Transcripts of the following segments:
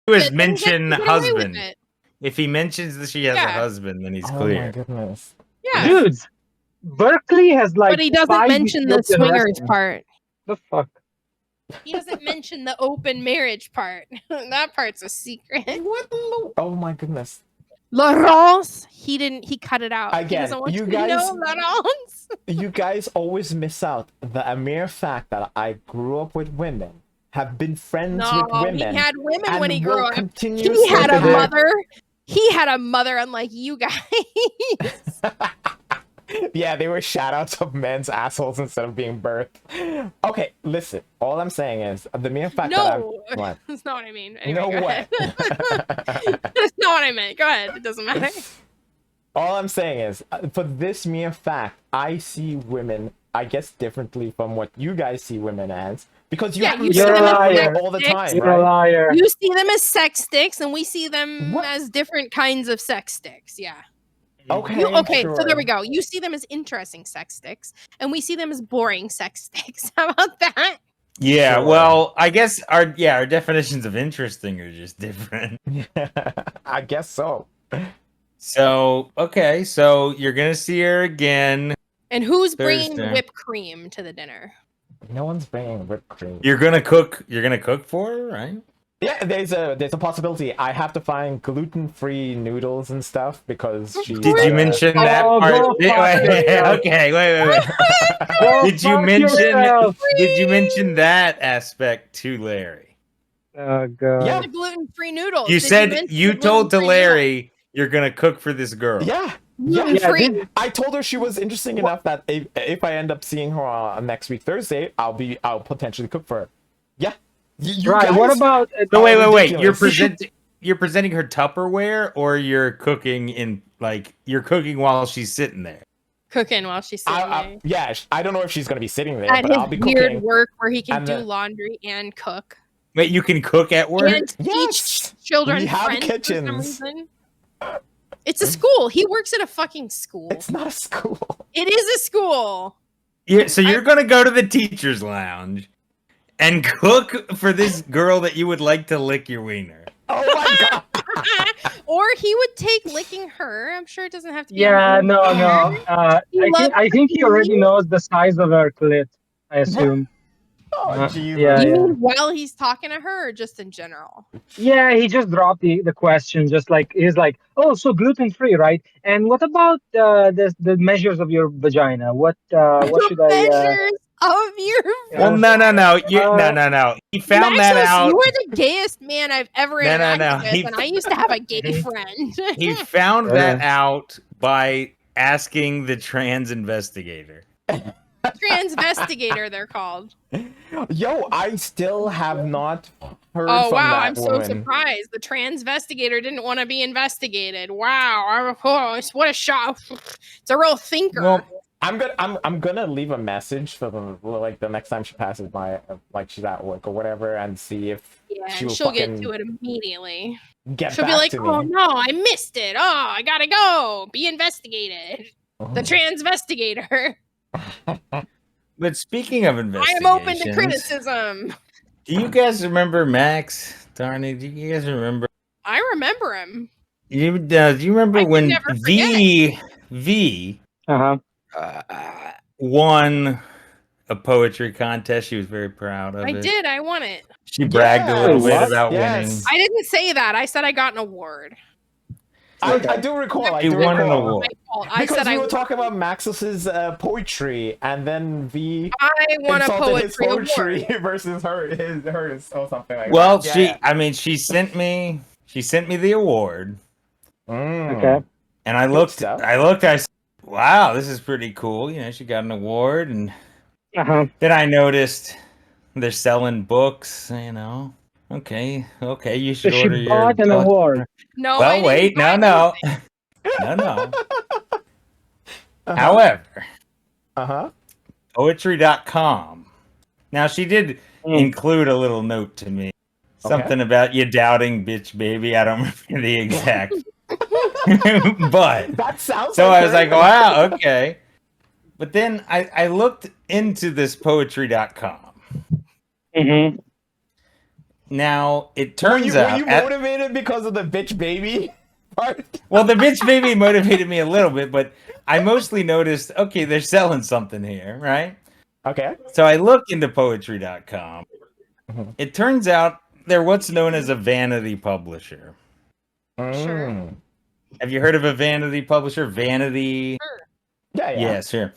was then get mention away with husband. it. If he mentions that she has a Yeah. husband, then he's Oh my clear. goodness. Yeah. Dudes, Berkeley has like But he doesn't 5 mention the Ethiopian swingers restaurants. part. The fuck? He doesn't mention the open marriage part. That part's a secret. What? Oh my goodness. Laurence, he cut it out. He Again, doesn't want you you to guys- know Laurence. You guys always miss out the mere fact that I grew up with women, have been friends with No, women. he had women and when he will grew up. continue He had a to- mother. He had a mother, unlike you guys. Yeah, they were shout outs of men's assholes instead of being birthed. Okay, listen. All I'm saying is the mere fact No, that what? that's not what I mean. You know Anyway, go what? ahead. That's not what I meant. Go ahead. It doesn't matter. All I'm saying is, for this mere fact, I see women, I guess, differently from what you guys see women as, because you Yeah, happen you to see see them as women sex all the sticks. time, You're a right? liar. You see them as sex sticks, and we see them What? as different kinds of sex sticks. Yeah. Okay, Okay, sure. so there we go. You see them as interesting sex sticks, and we see them as boring sex sticks. How about that? Yeah, Sure. well, I guess our definitions of interesting are just different. I guess so. So, okay, so you're gonna see her again. And who's bringing Thursday. whipped cream to the dinner? No one's bringing whipped cream. You're gonna cook. You're gonna cook for her, right? Yeah, there's a possibility. I have to find gluten-free noodles and stuff because she's. Did you mention that Oh, part? go Wait, fuck yourself. okay, wait. Go Did you fuck mention? yourself. Did you mention that aspect to Larry? Oh god. Yeah. The gluten-free noodles. You Did said mention you the told to gluten-free Larry you're gonna cook for this girl. Yeah. noodles? Yeah, Gluten-free. did- I told her she was interesting enough that if I end up seeing her next week Thursday, I'll potentially cook for her. Yeah. You Right. guys- What about? So wait. You're ridiculous. presenting her Tupperware, or you're cooking you're cooking while she's sitting there. Cooking while she's sitting there. Yeah, I don't know if she's gonna be sitting there, At but his I'll be weird cooking. work where he can and do the- laundry and cook Wait, you can cook at work? and Yes! teach children We have French for some kitchens. reason. It's a school. He works at a fucking school. It's not a school. It is a school. So you're gonna go to the teacher's lounge and cook for this girl that you would like to lick your wiener. Oh my god. Or he would take licking her. I'm sure it doesn't have to be. Yeah. a No. I think he already knows the size of her clit. I assume. Oh Jesus. yeah. You mean while he's talking to her, or just in general? Yeah, he just dropped the question, just like he's like, oh, so gluten free, right? And what about the measures of your vagina? What should I? Measures of your. Well, no. No. He found that Maxos, out. You were the gayest man I've ever No, no, interacted no. with, He- and I used to have a gay friend. He found that Yeah. out by asking the trans investigator. Transvestigator, they're called. Yo, I still have not heard Oh from wow, that I'm so woman. surprised. The transvestigator didn't want to be investigated. Wow, what a shock! It's a real thinker. Well, I'm gonna leave a message for the next time she passes by, like she's at work or whatever, and see if yeah, she and will she'll get fucking to it immediately. get She'll back be like, to me. "Oh no, I missed it. Oh, I gotta go. Be investigated." The transvestigator. but speaking of I investigations, am open to criticism. Do you guys remember Max? Darnie, do you guys remember? I remember him. Do you remember I can when never V Uh-huh. won a poetry contest? She was very proud of I it. did. I won it. She bragged a little bit Yes, about yes. winning. I didn't say that. I said I got an award. I do recall. I You do won an recall. award. My fault. I Because said we I were won. talking about Maxus's poetry, and then V I won a insulted his poetry poetry award. versus hers or something like Well, that. she sent me the award, Okay. and I Good looked. stuff. I said, wow, this is pretty cool. You know, she got an award, and Uh-huh. then I noticed they're selling books. You know, okay, you So should she order your bought an book. award. No. I Well, didn't wait, buy no. anything. However, Uh-huh. poetry.com. Now, she did include a little note to me. Something about you doubting bitch baby. I don't remember the exact. But That sounds so I was like, her. wow, okay. But then I looked into this poetry.com. Mm-hmm. Now it Were turns you out, motivated because of the bitch baby part? well, the bitch baby motivated me a little bit, but I mostly noticed, okay, they're selling something here, right? Okay. So I look into poetry.com. Mhm. It turns out they're what's known as a vanity publisher. Sure. Mm. Have you heard of a vanity publisher? Vanity. Yeah. Yeah, sure.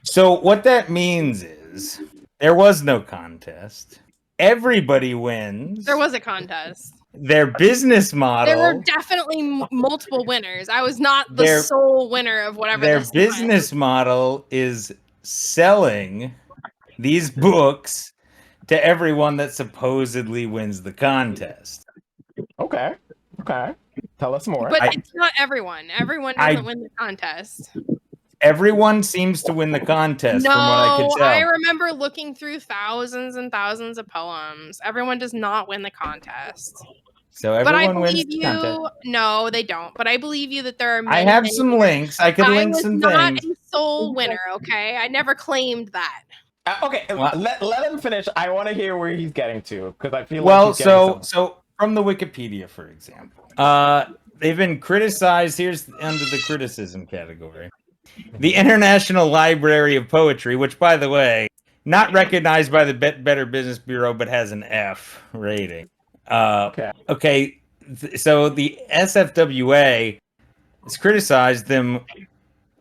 So what that means is there was no contest. Everybody wins. There was a contest. Their business model. There were definitely multiple winners. I was not the Their- sole winner of whatever Their this business model is selling these books to everyone that supposedly wins the contest. Okay. Tell us more. But it's not everyone. Everyone doesn't win the contest. Everyone seems to win the contest, No, from what I could tell. I remember looking through thousands and thousands of poems. Everyone does not win the contest. So But I everyone wins believe the you. contest. No, they don't. But I believe you that there are many. I have many some winners. links. I could I link was some not things. a sole winner. Okay, I never claimed that. Okay, Well- let him finish. I want to hear where he's getting to because I feel Well, like he's getting so from the Wikipedia, for example, they've been criticized. Here's under the criticism category: the International Library of Poetry, which, by the way, not recognized by the Better Business Bureau, but has an F rating. Okay. So the SFWA has criticized them,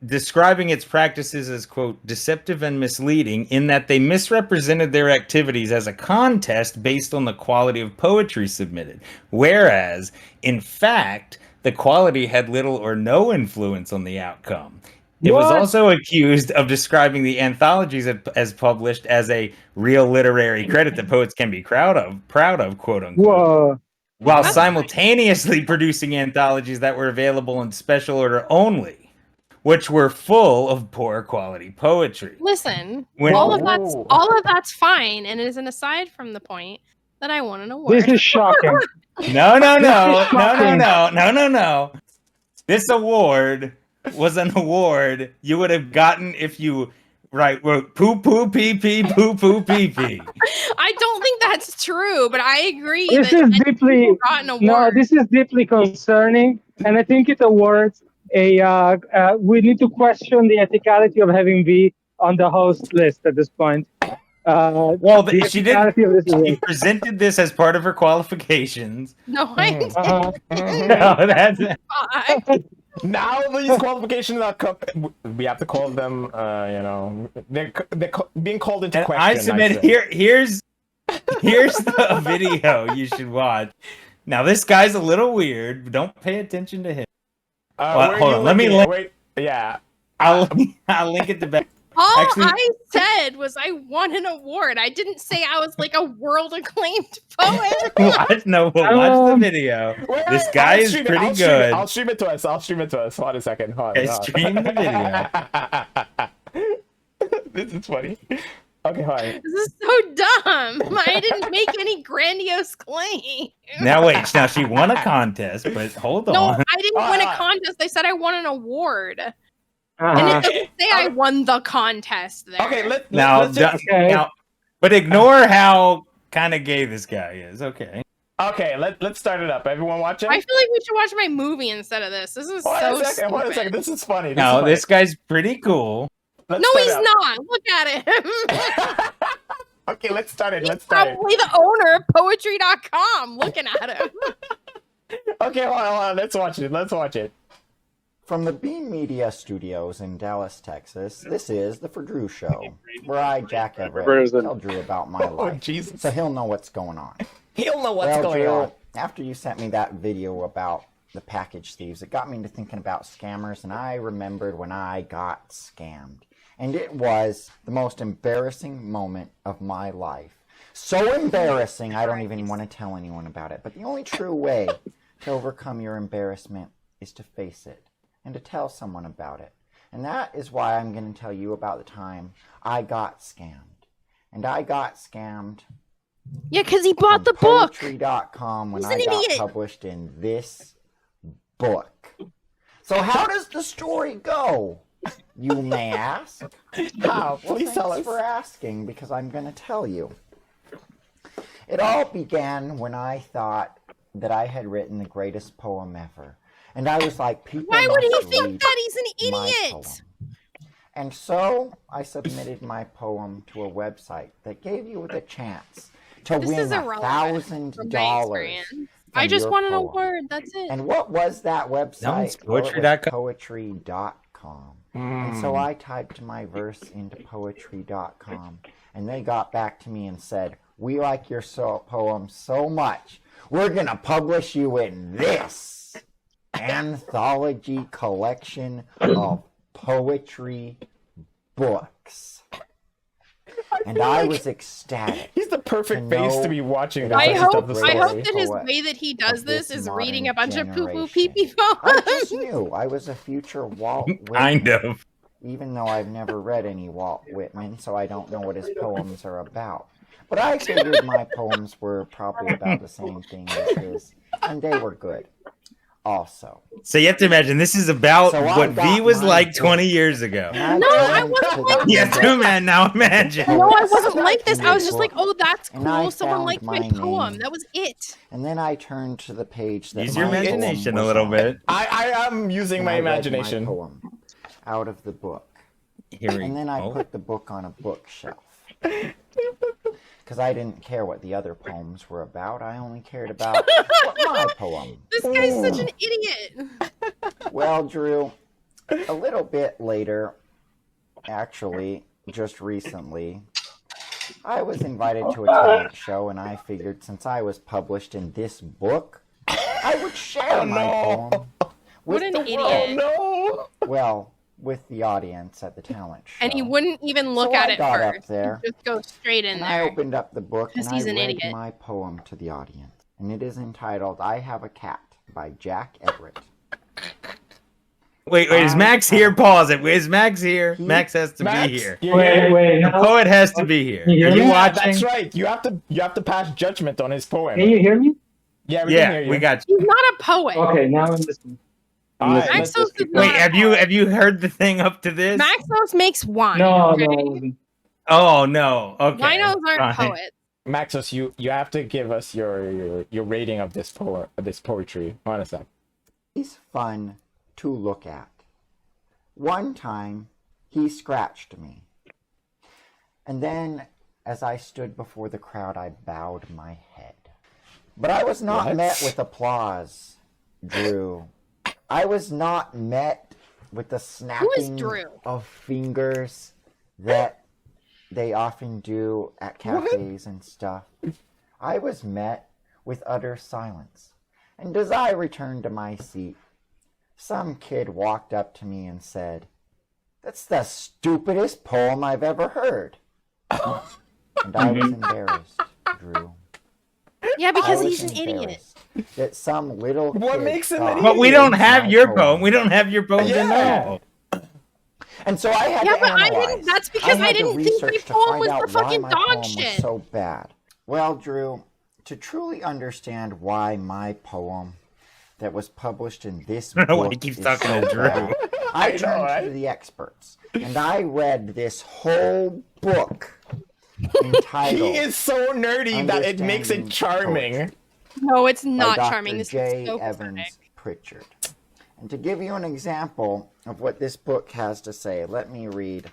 describing its practices as, quote, deceptive and misleading in that they misrepresented their activities as a contest based on the quality of poetry submitted. Whereas, in fact, the quality had little or no influence on the outcome. It was What? also accused of describing the anthologies as published as a real literary credit that poets can be proud of, quote unquote. Whoa. While That's simultaneously producing anthologies that were available in special order only, which were full of poor quality poetry. Listen, When- all of Whoa. that's fine, and it is an aside from the point that I want an award. This is shocking. No. shocking. This award was an award you would have gotten if you wrote poo poo pee pee poo poo pee pee. I don't think that's true, but I agree This that is many deeply people got an award. no. This is deeply concerning, and I think it awards a. We need to question the ethicality of having V on the host list at this point. Well, the she did. ethicality of this She award. presented this as part of her qualifications. No, I Mhm. Uh-huh. No, that's Now these qualifications are we have to call them. They're being called into and question. I submit say. here's the video you should watch. Now this guy's a little weird. But don't pay attention to him. Well, Where are hold you on, let me looking? link- Wait. Yeah. I'll link it to back. All Actually- I said was I won an award. I didn't say I was like a world acclaimed poet. Watch the video. Wait, This guy I'll is stream it, pretty I'll stream it, good. I'll stream it to us. Hold a second. Hold Okay, on. stream the This is funny. Okay, hold on. This is so dumb. I didn't make any grandiose claim. Now wait, now she won a contest, but hold No, on. I didn't win a contest. I said I won an award. And Uh-huh. it doesn't say I won the contest there. Okay, Now, let's just, Okay. now, but ignore how kind of gay this guy is. Okay. okay, let's start it up. Everyone watching? I feel like we should watch my movie instead of this. This is Hold so on a second. Hold on a stupid. second. This is funny. Now is this guy's pretty cool. funny. No, Let's he's start not. Look at him. it up. Okay, let's start it. He's Let's start it. probably the owner of poetry.com. Looking at him. Okay, hold on. Let's watch it. Let's watch it. From the Bean Media Studios in Dallas, Texas, this is The For Drew Show, where I, Jack Everett, tell Drew about my Oh, life, Jesus. so he'll know what's going on. He'll know what's Well, going Drew, on. after you sent me that video about the package thieves, it got me to thinking about scammers, and I remembered when I got scammed. And it was the most embarrassing moment of my life. So embarrassing, I don't even want to tell anyone about it. But the only true way to overcome your embarrassment is to face it and to tell someone about it. And that is why I'm going to tell you about the time I got scammed. And I got scammed Yeah, because he bought the from book. Poetry.com when He's I an got idiot. published in this book. So how does the story go, you may ask? How? Well, Please tell thanks us. for asking, because I'm going to tell you. It all began when I thought that I had written the greatest poem ever. And I was like, people Why would he must think read that? He's an my idiot. poem. And so I submitted my poem to a website that gave you the chance to This win is irrelevant from my $1,000. experience. I just want an award. That's it. And what was that website? No, it's Well, it was poetry.com. poetry.com. And so I typed my verse into poetry.com, and they got back to me and said, we like your poem so much, we're going to publish you in this anthology collection of poetry books. And I was ecstatic. He's the perfect To face to know be watching. that the I rest hope of the I hope story. that his Poet way that he does of this this is reading modern a bunch of poo poo generation. pee pee I just poems. knew I was a future Walt Whitman. Kind of. Even though I've never read any Walt Whitman, so I don't know what his poems are about. But I figured my poems were probably about the same thing as his, and they were good also. So you have to imagine this is about So I what V got was my like book. 20 years ago. And No, I turned wasn't to like the that. Yes, too, man. Now imagine. No, I wasn't like this. I was just like, oh, that's And I cool. Someone found liked my my poem. name. That was it. And then I turned to the page that Use your my poem imagination a was little on. bit. I am using And my I read imagination. my poem out of the book. Here we And then I go. put the book on a bookshelf. Because I didn't care what the other poems were about. I only cared about what my poem. This guy's such an idiot. Well, Drew, a little bit later, actually, just recently, I was invited to a talent show, and I figured since I was published in this book, I would share my poem with What an the idiot. world. No. Well, with the audience at the talent show. And he wouldn't even look So at I it got up first. there, Just go straight in and I there. opened up the book and 'Cause I he's an read idiot. my poem to the audience. And it is entitled I Have a Cat by Jack Everett. Wait, is Max here? Pause it. Is Max here? He- Max has to Max, be here. you're here? Wait, The no. poet has to be here. You hear Are me? you Yeah, watching? that's right. You have to pass judgment on his poem. Can you hear me? Yeah, we can hear Yeah, you. we got you. He's not a poet. Okay, now I'm listening. All right, Maxos let's just is keep not Wait, a have poet. you heard the thing up to this? Maxos makes wine. No, okay? no. Oh no. Okay. Winos aren't fine. poets. Maxos, you have to give us your rating of this poetry. Hold on a sec. He's fun to look at. One time, he scratched me. And then, as I stood before the crowd, I bowed my head. But I was not What? met with applause, Drew. I was not met with the snapping Drew? of fingers that they often do at cafes and stuff. I was met with utter silence. And as I returned to my seat, some kid walked up to me and said, "That's the stupidest poem I've ever heard." And I was embarrassed, Drew. Yeah, I because was he's an idiot. embarrassed That some little What kid makes him thought an But we don't have my your poem. We don't have your poem to Yeah. know. And so I had Yeah, to but I analyze. didn't. That's because I had to didn't think my research to poem find was out for fucking why my poem dog was shit. so bad. Well, Drew, to truly understand why my poem that was published in this I don't know why book he keeps is talking so to Drew. bad, I know, turned right? to the experts and I read this whole book entitled He is so nerdy that it makes it Understanding charming. Poetry No, it's by not Dr. charming. This J. is so Evans pathetic. Pritchard. And to give you an example of what this book has to say, let me read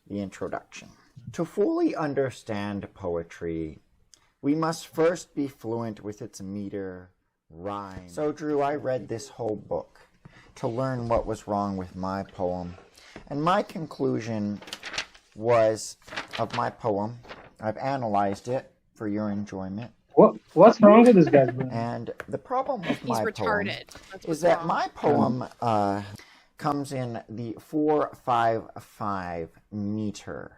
the introduction. To fully understand poetry, we must first be fluent with its meter, rhyme. So, Drew, I read this whole book to learn what was wrong with my poem. And my conclusion was of my poem. I've analyzed it for your enjoyment. What's wrong with this guy? Man? And the problem with He's my poem retarded. That's is what's that wrong. my poem comes in the 4-5-5 meter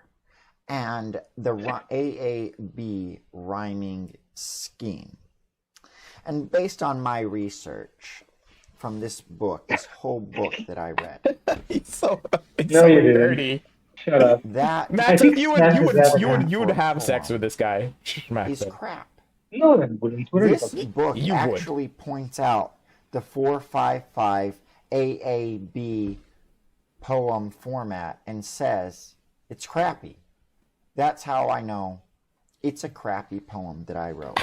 and the AAB rhyming scheme. And based on my research from this book, this whole book that I read, He's so No, you didn't. nerdy. Shut up. that Max, think you Max is would that have sex with this guy. Max is said. crap. No, that wouldn't. What are you This talking- book You would. actually points out the 4-5-5 AAB poem format and says it's crappy. That's how I know it's a crappy poem that I wrote.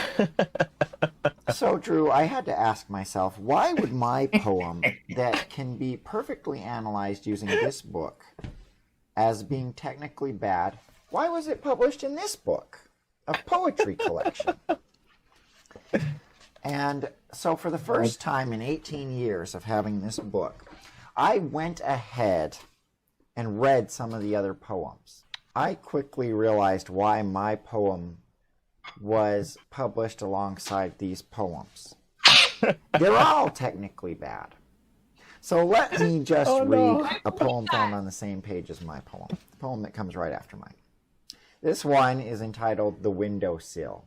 So, Drew, I had to ask myself, why would my poem that can be perfectly analyzed using this book as being technically bad, why was it published in this book, a poetry collection? And so for the first time in 18 years of having this book, I went ahead and read some of the other poems. I quickly realized why my poem was published alongside these poems. They're all technically bad. So let me just read a poem found on the same page as my poem, the poem that comes right after mine. This one is entitled The Windowsill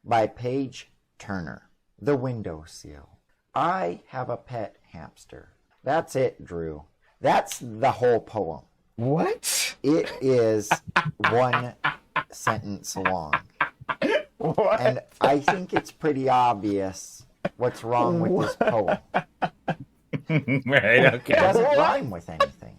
by Paige Turner. The Windowsill. I have a pet hamster. That's it, Drew. That's the whole poem. What? It is one sentence long. What? And I think it's pretty obvious what's wrong with this poem. Right, It okay. doesn't rhyme with anything.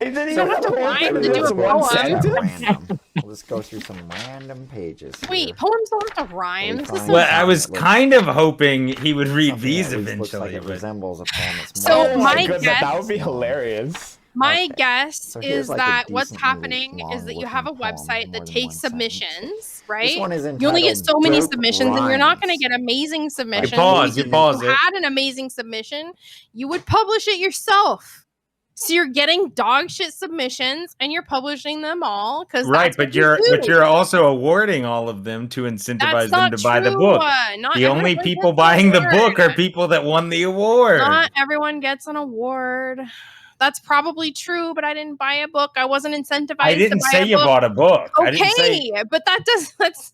It didn't So even what's have a to rhyme open to it. do It's a one poem? sentence. Random. We'll just go through some random pages. Wait, here. poems don't have to rhyme. This is Fine. so Well, I was It looks- kind of hoping he would read Something these that at least looks eventually, like it but resembles a poem. It's So more Oh my my goodness, guess- that would be hilarious. My Okay. guess So here's is like a that what's decently happening is that you have a long-looking poem website with that more than takes one sentence. submissions, This right? one is You only get entitled so many Dope submissions, and you're not going to Rhymes. get amazing submissions. pause, you If pause you it. had an amazing submission, you would publish it yourself. So you're getting dog shit submissions, and you're publishing them all because right, but you're also awarding all of them to incentivize them to buy the book. Not The only everyone people gets an buying the award. book are people that won the award. Not everyone gets an award. That's probably true, but I didn't buy a book. I wasn't incentivized. I didn't to buy say a you book. bought a book. Okay, but that's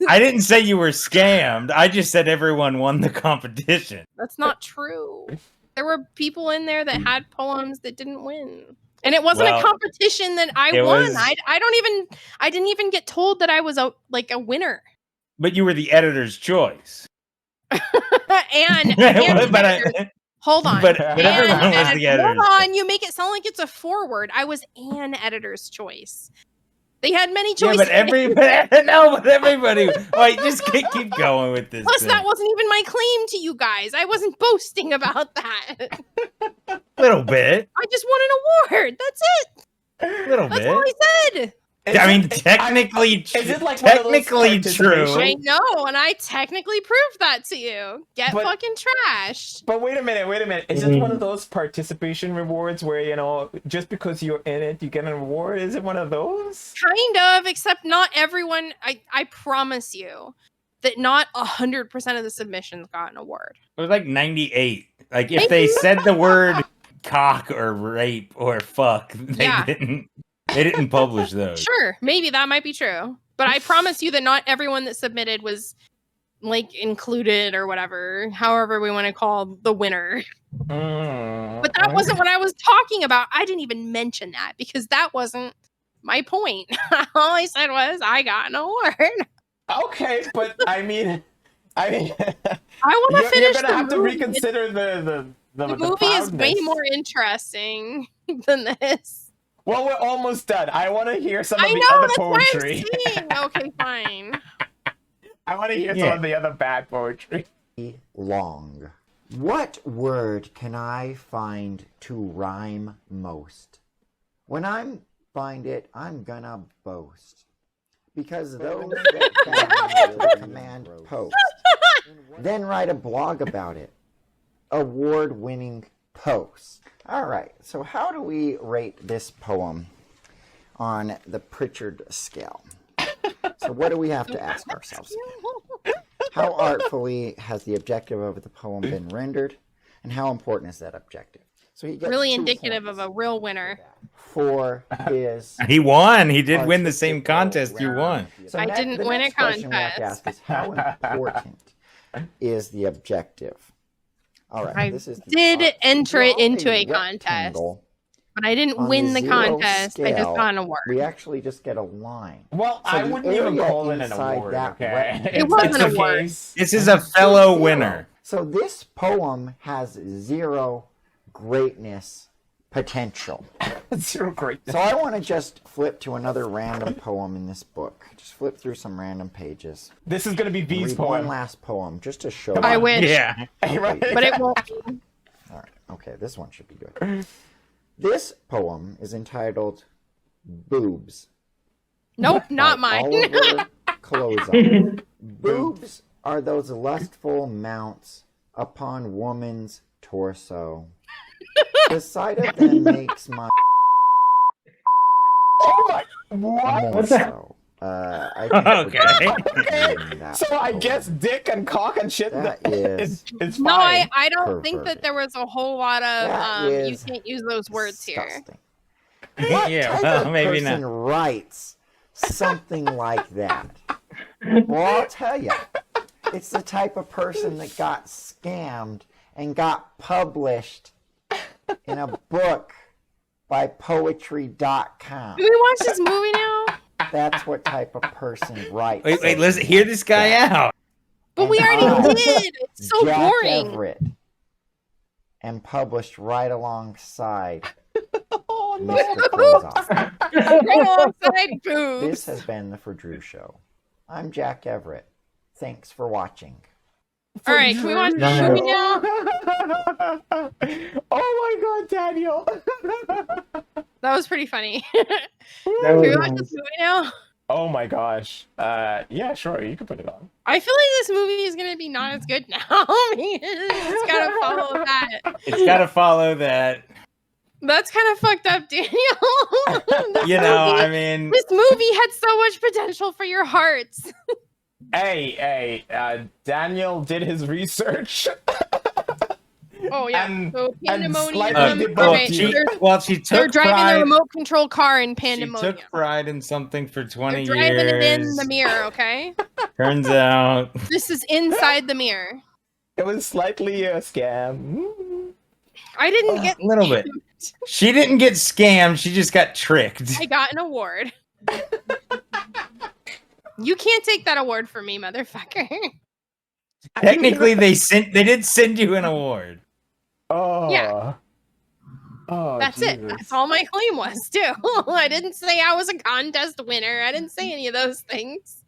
I didn't say you were scammed. I just said everyone won the competition. that's not true. There were people in there that had poems that didn't win. And it wasn't Well, a competition that I it won. was- I didn't even get told that I was a winner. But you were the editor's choice. and but editors- hold on. but And everyone was edit- the editor's Hold on, you make it sound like it's a forward. I was an editor's choice. They had many Yeah, choices. but everybody. Wait, just keep going with this. Plus, thing. that wasn't even my claim to you guys. I wasn't boasting about that. Little bit. I just won an award. That's it. Little That's bit. all I said. I mean, technically, is it like one of those technically true. participation- I know, and I technically proved that to you. Get But- fucking trashed. But wait a minute. Is it one of those participation rewards where, you know, just because you're in it, you get an award? Is it one of those? Kind of, except not everyone. I promise you that not 100% of the submissions got an award. It was like 98. Like if Thank they you. said the word cock or rape or fuck, they Yeah. didn't. They didn't publish those. Sure, maybe that might be true, but I promise you that not everyone that submitted was like included or whatever. However, we want to call the winner. But that wasn't what I was talking about. I didn't even mention that because that wasn't my point. All I said was I got an award. Okay, but I mean, I want to you're finish gonna the have to movie. reconsider the The movie is way proudness. more interesting than this. Well, we're almost done. I want to hear some of I the know, other that's what I'm poetry. saying. Okay, fine. I want to hear some Yeah. of the other bad poetry. Long. What word can I find to rhyme most? When I find it, I'm gonna boast. Because those that found the command post, then write a blog about it. Award-winning post. All right, so how do we rate this poem on the Pritchard scale? So what do we have to ask ourselves? How artfully has the objective of the poem been rendered, and how important is that objective? So he gets Really 2 indicative of points a real winner. for his. He won. He did win the artistic same contest you won. So I ne- didn't the win a next question we have to contest. ask is how important is the objective? All right, I this is the did art. enter it Draw into a rectangle. But I didn't On win the the 0 contest. I just scale, got an award. We actually just get a line. Well, So I the wouldn't even area call it an inside award. that Okay, rectangle- It was It's an a award. case. This is a fellow 0. winner. So this poem has 0 greatness potential. Zero greatness. So I want to just flip to another random poem in this book. Just flip through some random pages. This is gonna be V's Read one poem. last poem just to show. I you. wish, Yeah. Right? but it won't. All right. Okay, this one should be good. This poem is entitled "Boobs." Nope, not by mine. Oliver Cloza. Boobs are those lustful mounts upon woman's torso. The sight of them makes my Oh my! What? more so. I think Okay. that So I poem. guess dick and cock and shit That is No, fine. I don't think Perverted. that there was a whole lot of That you is can't use those words here. disgusting. What Yeah, type well, of maybe person not. writes something like that? Well, I'll tell you. It's the type of person that got scammed and got published in a book by Poetry.com. Do we watch this movie now? That's what type of person writes. Wait, listen, hear this guy out. But we And already I, did. It's so Jack boring. Everett, and published right alongside Oh no! Mr. Clozoff. Right alongside boobs. This has been the For Drew Show. I'm Jack Everett. Thanks for watching. All right, can we watch this No. movie now? Oh my god, Daniel! That was pretty funny. That Can we was watch nice. this movie now? Oh my gosh. Yeah, sure, you can put it on. I feel like this movie is gonna be not as good now. It's gotta follow that. It's got to follow that. That's kind of fucked up, Daniel. This You know, movie- I mean, this movie had so much potential for your hearts. Hey, Daniel did his research. Oh yeah. And- So and pandemonium. slightly well, Okay, she, they're, well, she they're took driving the pride. remote control car in She pandemonium. took pride in something for 20 They're driving years. it in the mirror. Okay. Turns out, This is inside the mirror. It was slightly a scam. I didn't get a little bit. She didn't get scammed. She just got tricked. I got an award. You can't take that award from me, motherfucker. Technically, they did send you an award. Oh. Yeah. Oh, That's it. Jesus. That's all my claim was, too. I didn't say I was a contest winner. I didn't say any of those things.